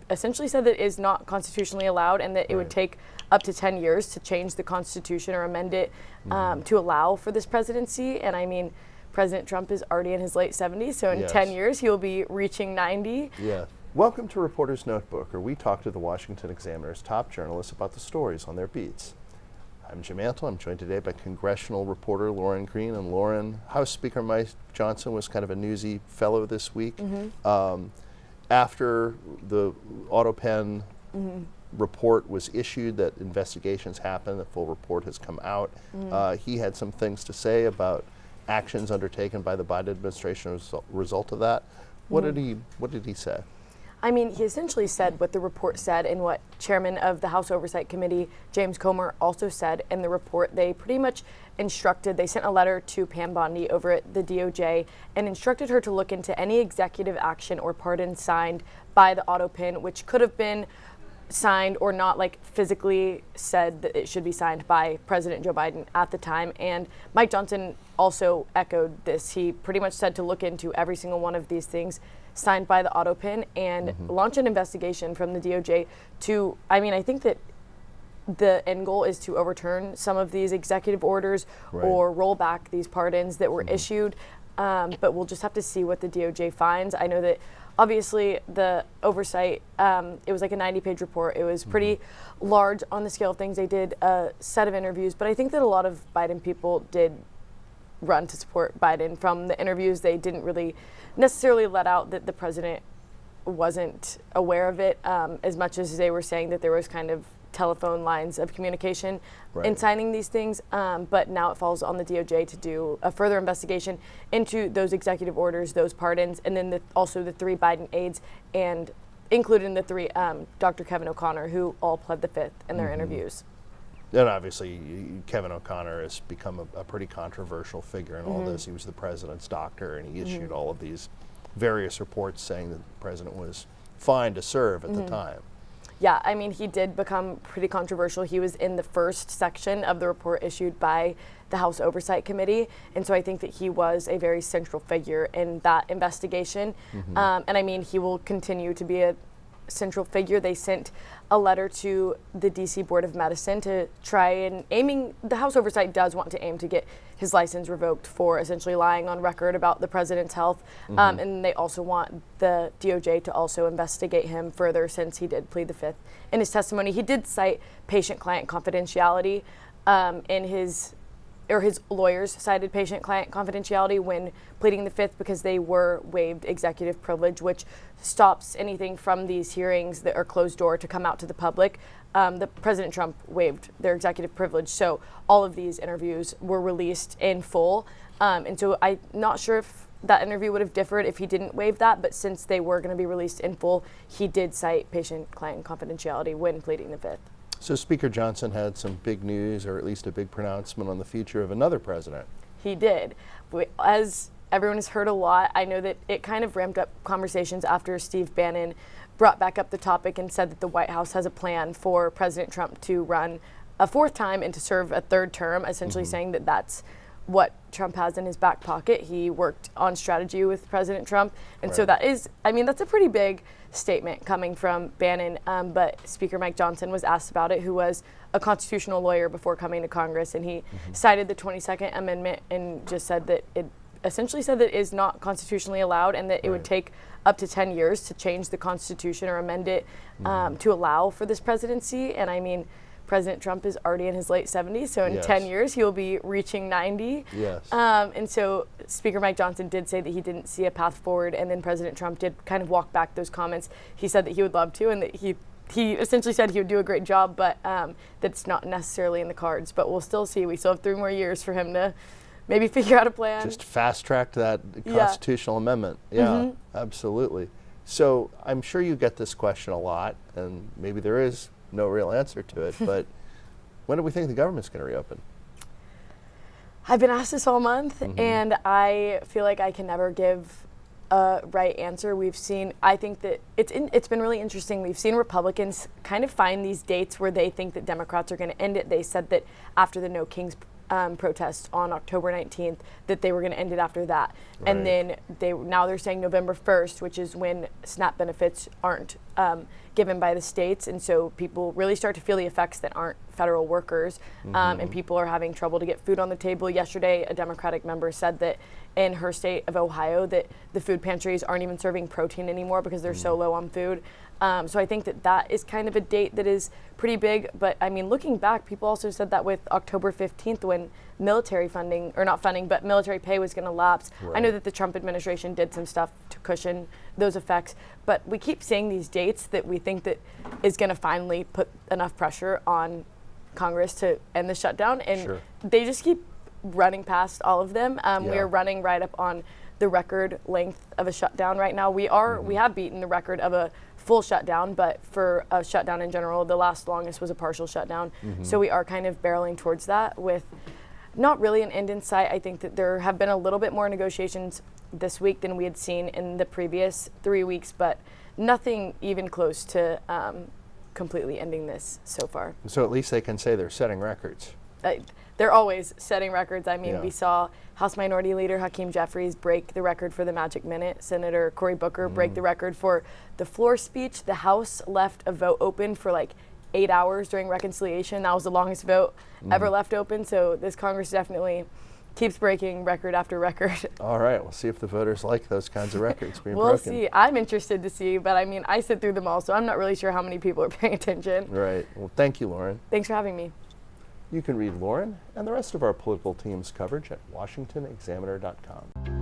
essentially said that it is not constitutionally allowed and that it would take up to 10 years to change the Constitution or amend it to allow for this presidency. And I mean, President Trump is already in his late 70s, so in 10 years he will be reaching 90. Yeah. Welcome to Reporter's Notebook, where we talk to the Washington Examiner's top journalists about the stories on their beats. I'm Jim Antle. I'm joined today by congressional reporter Lauren Green. And Lauren, House Speaker Mike Johnson was kind of a newsy fellow this week. After the autopen report was issued, that investigations happened, the full report has come out. He had some things to say about actions undertaken by the Biden administration as a result of that. What did he say? I mean, he essentially said what the report said and what Chairman of the House Oversight Committee, James Comer, also said in the report. They pretty much they sent a letter to Pam Bondi over at the DOJ and instructed her to look into any executive action or pardon signed by the autopen, which could have been signed or not, like physically said that it should be signed by President Joe Biden at the time. And Mike Johnson also echoed this. He pretty much said to look into every single one of these things signed by the autopen and launch an investigation from the DOJ to, I mean, I think that the end goal is to overturn some of these executive orders or roll back these pardons that were issued. But we'll just have to see what the DOJ finds. I know that obviously the oversight, it was like a 90-page report. It was pretty large on the scale of things. They did a set of interviews, but I think that a lot of Biden people did run to support Biden. From the interviews, they didn't really necessarily let out that the president wasn't aware of it, as much as they were saying that there was kind of telephone lines of communication in signing these things. But now it falls on the DOJ to do a further investigation into those executive orders, those pardons, and then also the 3 Biden aides, and including the 3 Dr. Kevin O'Connor, who all pled the fifth in their interviews. And obviously, Kevin O'Connor has become a pretty controversial figure in all this. He was the president's doctor, and he issued all of these various reports saying that the president was fine to serve at the time. Yeah, I mean, he did become pretty controversial. He was in the first section of the report issued by the House Oversight Committee, and so I think that he was a very central figure in that investigation. And I mean, he will continue to be a central figure. They sent a letter to the DC Board of Medicine to try and the House Oversight does want to aim to get his license revoked for essentially lying on record about the president's health. And they also want the DOJ to also investigate him further, since he did plead the fifth in his testimony. He did cite patient-client confidentiality his lawyers cited patient-client confidentiality when pleading the fifth, because they were waived executive privilege, which stops anything from these hearings that are closed door to come out to the public. The President Trump waived their executive privilege, so all of these interviews were released in full. And so I'm not sure if that interview would have differed if he didn't waive that, but since they were going to be released in full, he did cite patient-client confidentiality when pleading the fifth. So Speaker Johnson had some big news, or at least a big pronouncement on the future of another president. He did. As everyone has heard a lot, I know that it kind of ramped up conversations after Steve Bannon brought back up the topic and said that the White House has a plan for President Trump to run a 4th time and to serve a 3rd term, essentially saying that that's what Trump has in his back pocket. He worked on strategy with President Trump. And so that is, I mean, that's a pretty big statement coming from Bannon. But Speaker Mike Johnson was asked about it, who was a constitutional lawyer before coming to Congress. And he cited the 22nd Amendment and just said that it essentially said that it is not constitutionally allowed and that it would take up to 10 years to change the Constitution or amend it to allow for this presidency. And I mean, President Trump is already in his late 70s, so in 10 years he will be reaching 90. And so Speaker Mike Johnson did say that he didn't see a path forward, and then President Trump did kind of walk back those comments. He said that he would love to, and that he essentially said he would do a great job, but that's not necessarily in the cards. But we'll still see. We still have 3 more years for him to maybe figure out a plan. Just fast track that constitutional amendment. Yeah, absolutely. So I'm sure you get this question a lot, and maybe there is no real answer to it, but when do we think the government's going to reopen? I've been asked this all month, and I feel like I can never give a right answer. I think that it's been really interesting. We've seen Republicans kind of find these dates where they think that Democrats are going to end it. They said that after the No Kings protest on October 19th, that they were going to end it after that. And then now they're saying November 1st, which is when SNAP benefits aren't given by the states, and so people really start to feel the effects that aren't federal workers, and people are having trouble to get food on the table. Yesterday, a Democratic member said that in her state of Ohio that the food pantries aren't even serving protein anymore because they're so low on food. So I think that is kind of a date that is pretty big. But I mean, looking back, people also said that with October 15th when military funding, or not funding, but military pay was going to lapse. I know that the Trump administration did some stuff to cushion those effects, but we keep seeing these dates that we think that is going to finally put enough pressure on Congress to end the shutdown, and they just keep running past all of them. We are running right up on the record length of a shutdown right now. We have beaten the record of a full shutdown, but for a shutdown in general, the last longest was a partial shutdown. So we are kind of barreling towards that with not really an end in sight. I think that there have been a little bit more negotiations this week than we had seen in the previous 3 weeks, but nothing even close to completely ending this so far. So at least they can say they're setting records. They're always setting records. I mean, we saw House Minority Leader Hakeem Jeffries break the record for the Magic Minute. Senator Cory Booker break the record for the floor speech. The House left a vote open for like 8 hours during reconciliation. That was the longest vote ever left open. So this Congress definitely keeps breaking record after record. All right, we'll see if the voters like those kinds of records being We'll broken. see. I'm interested to see, but I mean, I sit through them all, so I'm not really sure how many people are paying attention. Right. Well, thank you, Lauren. Thanks for having me. You can read Lauren and the rest of our political team's coverage at washingtonexaminer.com.